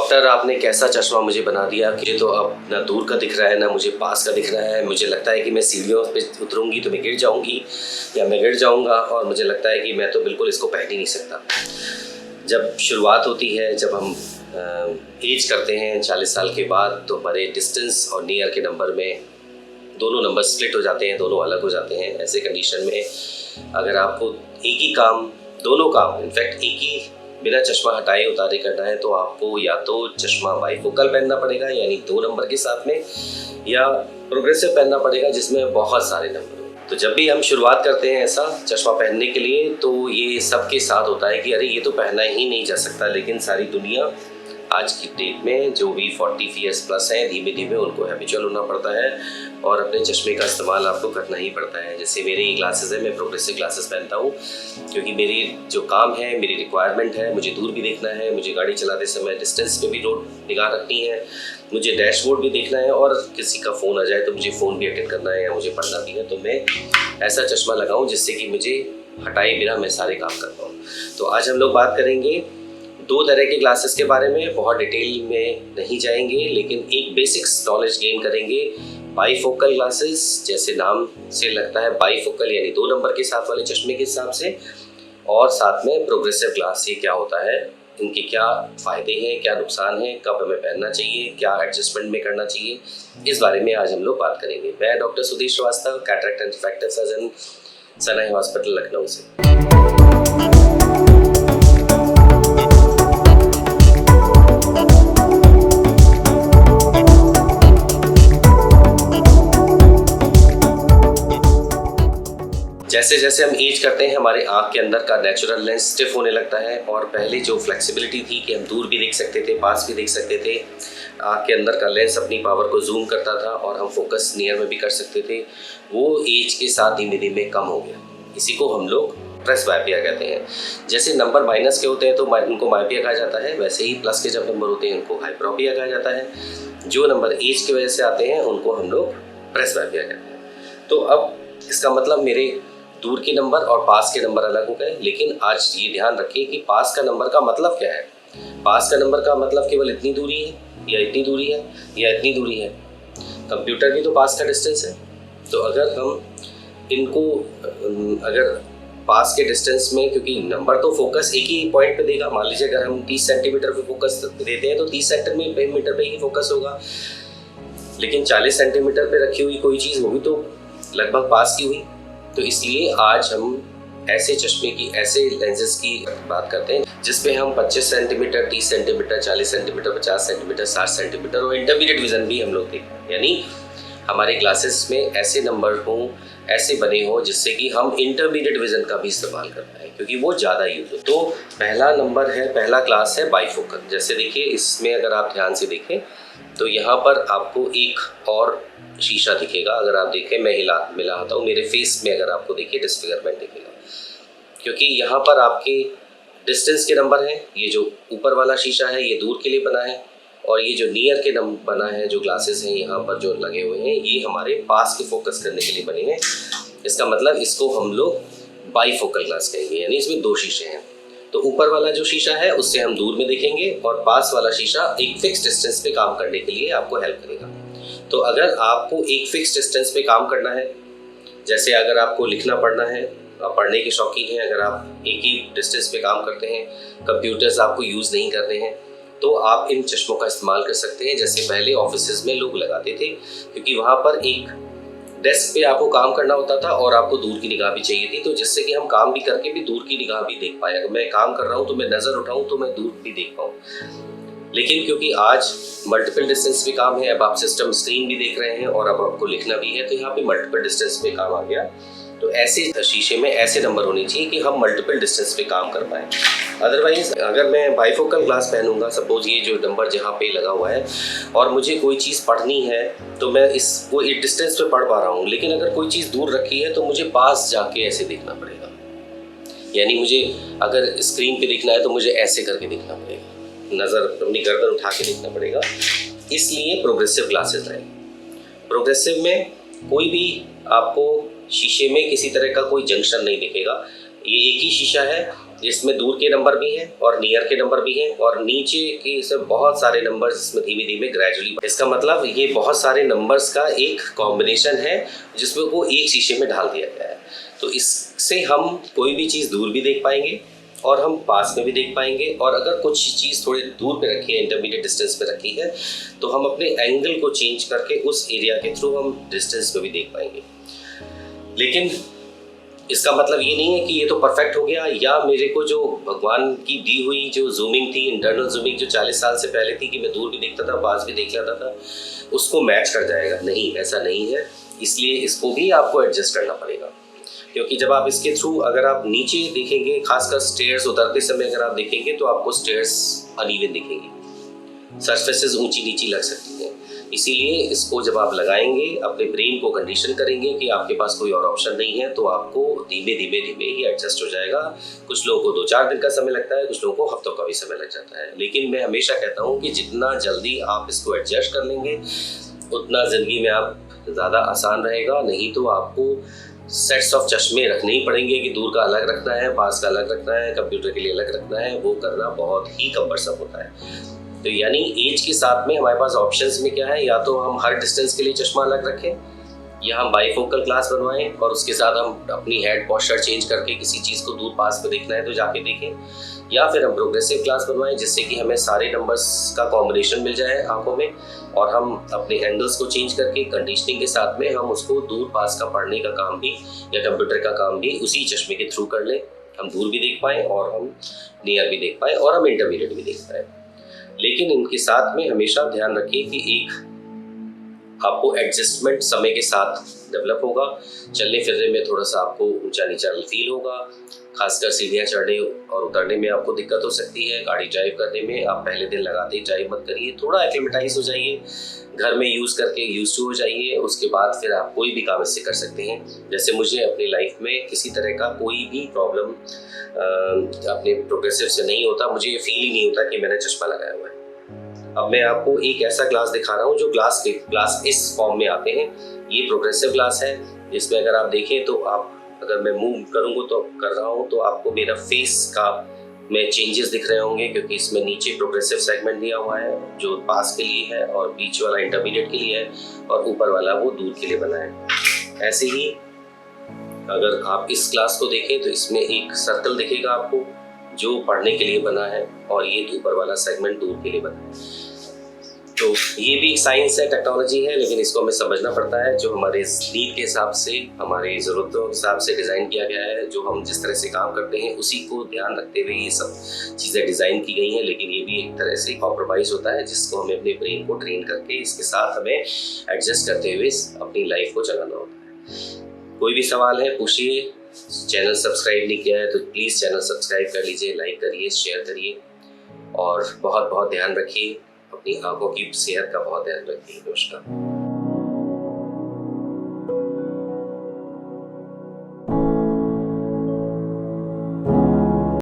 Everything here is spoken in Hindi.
डॉक्टर आपने कैसा चश्मा मुझे बना दिया कि तो अब ना दूर का दिख रहा है ना मुझे पास का दिख रहा है। मुझे लगता है कि मैं सीढ़ियों पे उतरूंगी तो मैं गिर जाऊंगी या मैं गिर जाऊंगा, और मुझे लगता है कि मैं तो बिल्कुल इसको पहन ही नहीं सकता। जब शुरुआत होती है, जब हम एज करते हैं 40 साल के बाद, तो हमारे डिस्टेंस और नियर के नंबर में दोनों नंबर स्प्लिट हो जाते हैं, दोनों अलग हो जाते हैं। ऐसे कंडीशन में अगर आपको एक ही काम, दोनों काम इनफैक्ट एक ही बिना चश्मा हटाए उतारे करना है, तो आपको या तो चश्मा बाइफोकल पहनना पड़ेगा यानी 2 नंबर के साथ में, या प्रोग्रेसिव पहनना पड़ेगा जिसमें बहुत सारे नंबर हो। तो जब भी हम शुरुआत करते हैं ऐसा चश्मा पहनने के लिए, तो ये सबके साथ होता है कि अरे ये तो पहनना ही नहीं जा सकता। लेकिन सारी दुनिया आज की डेट में जो भी 40 ईयर्स प्लस हैं, धीमे धीमे उनको हैबिचुअल होना पड़ता है और अपने चश्मे का इस्तेमाल आपको करना ही पड़ता है। जैसे मेरे ये ग्लासेस है, मैं प्रोग्रेसिव ग्लासेस पहनता हूँ क्योंकि मेरी जो काम है, मेरी रिक्वायरमेंट है, मुझे दूर भी देखना है, मुझे गाड़ी चलाते समय डिस्टेंस पे भी रोड निगाह रखनी है, मुझे डैशबोर्ड भी देखना है, और किसी का फ़ोन आ जाए तो मुझे फ़ोन भी अटेंड करना है या मुझे पढ़ना भी है। तो मैं ऐसा चश्मा लगाऊँ जिससे कि मुझे हटाए बिना मैं सारे काम कर पाऊँ। तो आज हम लोग बात करेंगे 2 तरह के ग्लासेस के बारे में। बहुत डिटेल में नहीं जाएंगे, लेकिन एक बेसिक्स नॉलेज गेन करेंगे। बाईफोकल ग्लासेस, जैसे नाम से लगता है बाईफोकल यानी 2 नंबर के साथ वाले चश्मे के हिसाब से, और साथ में प्रोग्रेसिव ग्लास, ये क्या होता है, इनके क्या फ़ायदे हैं, क्या नुकसान हैं, कब हमें पहनना चाहिए, क्या एडजस्टमेंट में करना चाहिए, इस बारे में आज हम लोग बात करेंगे। मैं doctor Sudhir Srivastava, cataract and refractive surgeon, Sanai hospital Lucknow से। जैसे जैसे हम एज करते हैं, हमारे आँख के अंदर का नेचुरल लेंस स्टिफ होने लगता है, और पहले जो फ्लेक्सिबिलिटी थी कि हम दूर भी देख सकते थे, पास भी देख सकते थे, आँख के अंदर का लेंस अपनी पावर को जूम करता था और हम फोकस नियर में भी कर सकते थे, वो एज के साथ धीमे धीमे कम हो गया। इसी को हम लोग प्रेस बायोपिया कहते हैं। जैसे नंबर माइनस के होते हैं तो उनको मायोपिया कहा जाता है, वैसे ही प्लस के जब नंबर होते हैं उनको हाइपरोपिया कहा जाता है। जो नंबर एज की वजह से आते हैं उनको हम लोग प्रेस बायोपिया कहते हैं। तो अब इसका मतलब मेरे दूर के नंबर और पास के नंबर अलग हो गए। लेकिन आज ये ध्यान रखिए कि पास का नंबर का मतलब क्या है। पास का नंबर का मतलब केवल इतनी दूरी है या इतनी दूरी है या इतनी दूरी है। कंप्यूटर भी तो पास का डिस्टेंस है। तो अगर हम इनको अगर पास के डिस्टेंस में, क्योंकि नंबर तो फोकस एक ही पॉइंट पे देगा। मान लीजिए अगर हम 30 सेंटीमीटर पे फोकस देते हैं तो 30 सेंटीमीटर पे ही फोकस होगा, लेकिन 40 सेंटीमीटर पे रखी हुई कोई चीज़ होगी तो लगभग पास की हुई। तो इसलिए आज हम ऐसे चश्मे की, ऐसे लेंसेज की बात करते हैं जिसपे हम 25 centimetre, 30 centimetre, 40 centimetre, 50 centimetre, 60 centimetre और इंटरमीडिएट विजन भी हम लोग देखते हैं। यानी हमारे ग्लासेस में ऐसे नंबर हों, ऐसे बने हों जिससे कि हम इंटरमीडिएट विजन का भी इस्तेमाल कर पाएँ, क्योंकि वो ज़्यादा यूज हो। तो पहला नंबर है, पहला क्लास है बाईफोकल। जैसे देखिए, इसमें अगर आप ध्यान से देखें तो यहाँ पर आपको एक और शीशा दिखेगा। अगर आप देखें, मैं मिलाता हूँ, मेरे फेस में अगर आपको देखिए डिस्फिगरमेंट दिखेगा, क्योंकि यहाँ पर आपके डिस्टेंस के नंबर हैं। ये जो ऊपर वाला शीशा है ये दूर के लिए बना है, और ये जो नियर के नंबर बना है, जो ग्लासेस हैं यहाँ पर जो लगे हुए हैं, ये हमारे पास के फोकस करने के लिए बने हैं। इसका मतलब इसको हम लोग बाईफोकल ग्लास कहेंगे, यानी इसमें 2 शीशे हैं। तो ऊपर वाला जो शीशा है उससे हम दूर में देखेंगे, और पास वाला शीशा एक फिक्स डिस्टेंस पे काम करने के लिए आपको हेल्प करेगा। तो अगर आपको एक फिक्स डिस्टेंस पे काम करना है, जैसे अगर आपको लिखना पढ़ना है, आप पढ़ने के शौकीन हैं, अगर आप एक ही डिस्टेंस पे काम करते हैं, कंप्यूटर्स आपको यूज़ नहीं करने हैं, तो आप इन चश्मों का इस्तेमाल कर सकते हैं। जैसे पहले ऑफिसेज में लोग लगाते थे, क्योंकि वहाँ पर एक डेस्क पे आपको काम करना होता था और आपको दूर की निगाह भी चाहिए थी, तो जिससे कि हम काम भी करके भी दूर की निगाह भी देख पाए। अगर मैं काम कर रहा हूँ तो मैं नज़र उठाऊँ तो मैं दूर भी देख पाऊँ। लेकिन क्योंकि आज मल्टीपल डिस्टेंस पे काम है, अब आप सिस्टम स्क्रीन भी देख रहे हैं और अब आपको लिखना भी है, तो यहाँ पे मल्टीपल डिस्टेंस पे काम आ गया। तो ऐसे शीशे में ऐसे नंबर होने चाहिए कि हम मल्टीपल डिस्टेंस पे काम कर पाएँ। अदरवाइज अगर मैं बाईफोकल ग्लास पहनूंगा, सपोज ये जो नंबर जहाँ पे लगा हुआ है, और मुझे कोई चीज़ पढ़नी है तो मैं वो एक डिस्टेंस पे पढ़ पा रहा हूँ, लेकिन अगर कोई चीज़ दूर रखी है तो मुझे पास जाके ऐसे देखना पड़ेगा। यानी मुझे अगर स्क्रीन पे देखना है तो मुझे ऐसे करके देखना पड़ेगा, नज़र अपनी गर्दन उठा के देखना पड़ेगा। इसलिए प्रोग्रेसिव ग्लासेस रहें। प्रोग्रेसिव में कोई भी आपको शीशे में किसी तरह का कोई जंक्शन नहीं दिखेगा। ये एक ही शीशा है इसमें दूर के नंबर भी हैं और नियर के नंबर भी हैं और नीचे के इसमें बहुत सारे नंबर्स इसमें धीमे धीमे ग्रेजुअली, इसका मतलब ये बहुत सारे नंबर्स का एक कॉम्बिनेशन है जिसमें वो एक शीशे में ढाल दिया गया है। तो इससे हम कोई भी चीज़ दूर भी देख पाएंगे और हम पास में भी देख पाएंगे, और अगर कुछ चीज़ थोड़ी दूर पे रखी है, इंटरमीडिएट डिस्टेंस पे रखी है, तो हम अपने एंगल को चेंज करके उस एरिया के थ्रू हम डिस्टेंस पे भी देख पाएंगे। लेकिन इसका मतलब ये नहीं है कि ये तो परफेक्ट हो गया, या मेरे को जो भगवान की दी हुई जो जूमिंग थी, इंटरनल जूमिंग जो 40 साल से पहले थी कि मैं दूर भी देखता था, पास भी देख लेता था, उसको मैच कर जाएगा। नहीं, ऐसा नहीं है। इसलिए इसको भी आपको एडजस्ट करना पड़ेगा, क्योंकि जब आप इसके थ्रू अगर आप नीचे देखेंगे, खासकर स्टेयर्स उतरते समय अगर आप देखेंगे तो आपको स्टेयर्स अनइवन दिखेंगी, सरफेसेस ऊंची नीची लग सकती हैं। इसीलिए इसको जब आप लगाएंगे, अपने ब्रेन को कंडीशन करेंगे कि आपके पास कोई और ऑप्शन नहीं है, तो आपको धीमे धीमे धीमे ही एडजस्ट हो जाएगा। कुछ लोगों को 2-4 दिन का समय लगता है, कुछ लोगों को हफ्तों का भी समय लग जाता है, लेकिन मैं हमेशा कहता हूँ कि जितना जल्दी आप इसको एडजस्ट कर लेंगे उतना ज़िंदगी में आप ज़्यादा आसान रहेगा। नहीं तो आपको सेट्स ऑफ चश्मे रखने ही पड़ेंगे कि दूर का अलग रखना है, पास का अलग रखना है, कंप्यूटर के लिए अलग रखना है। वो करना बहुत ही कम्बरसम होता है। तो यानी एज के साथ में हमारे पास ऑप्शंस में क्या है, या तो हम हर डिस्टेंस के लिए चश्मा अलग रखें, या हम बाईफोकल ग्लास बनवाएं और उसके साथ हम अपनी हेड पोस्चर चेंज करके किसी चीज़ को दूर पास में देखना है तो जाके देखें, या फिर हम प्रोग्रेसिव ग्लास बनवाएं जिससे कि हमें सारे नंबर्स का कॉम्बिनेशन मिल जाए आंखों में, और हम अपने एंगल्स को चेंज करके कंडीशनिंग के साथ में हम उसको दूर पास का पढ़ने का काम भी या कंप्यूटर का काम भी उसी चश्मे के थ्रू कर लें। हम दूर भी देख पाएँ और हम नियर भी देख पाएँ और हम इंटरमीडिएट भी देख पाएँ। लेकिन इनके साथ में हमेशा ध्यान रखिए कि एक आपको एडजस्टमेंट समय के साथ डेवलप होगा। चलने फिरने में थोड़ा सा आपको ऊंचा नीचा फील होगा, खासकर सीढ़ियाँ चढ़ने और उतरने में आपको दिक्कत हो सकती है। गाड़ी ड्राइव करने में आप पहले दिन लगाते ही ड्राइव मत करिए, थोड़ा एक्लिमेटाइज हो जाइए, घर में यूज़ करके यूज टू हो जाइए। उसके बाद फिर आप कोई भी काम इससे कर सकते हैं। जैसे मुझे अपनी लाइफ में किसी तरह का कोई भी प्रॉब्लम अपने प्रोग्रेसिव से नहीं होता, मुझे ये फील ही नहीं होता कि मैंने चश्मा लगाया हुआ है। अब मैं आपको एक ऐसा ग्लास दिखा रहा हूँ जो ग्लास इस फॉर्म में आते हैं। ये प्रोग्रेसिव ग्लास है, जिसमें अगर आप देखें तो आप, अगर मैं मूव करूँगा तो कर रहा हूँ तो आपको मेरा फेस का में चेंजेस दिख रहे होंगे, क्योंकि इसमें नीचे प्रोग्रेसिव सेगमेंट दिया हुआ है जो पास के लिए है, और बीच वाला इंटरमीडिएट के लिए है, और ऊपर वाला वो दूर के लिए बना है। ऐसे ही अगर आप इस ग्लास को देखें तो इसमें एक सर्कल दिखेगा आपको जो पढ़ने के लिए बना है, और ये ऊपर वाला सेगमेंट दूर के लिए बना है। तो ये भी साइंस है, टेक्नोलॉजी है, लेकिन इसको हमें समझना पड़ता है। जो हमारे नीड के हिसाब से, हमारी ज़रूरतों के हिसाब से डिज़ाइन किया गया है, जो हम जिस तरह से काम करते हैं उसी को ध्यान रखते हुए ये सब चीज़ें डिज़ाइन की गई हैं। लेकिन ये भी एक तरह से कॉम्प्रोमाइज़ होता है, जिसको हमें अपने ब्रेन को ट्रेन करके इसके साथ हमें एडजस्ट करते हुए अपनी लाइफ को चलाना होता है। कोई भी सवाल है पूछिए। चैनल सब्सक्राइब नहीं किया है तो प्लीज़ चैनल सब्सक्राइब कर लीजिए, लाइक करिए, शेयर करिए, और बहुत बहुत ध्यान रखिए। अपनी आंखों की सेहत का बहुत ध्यान रखिए। नमस्कार।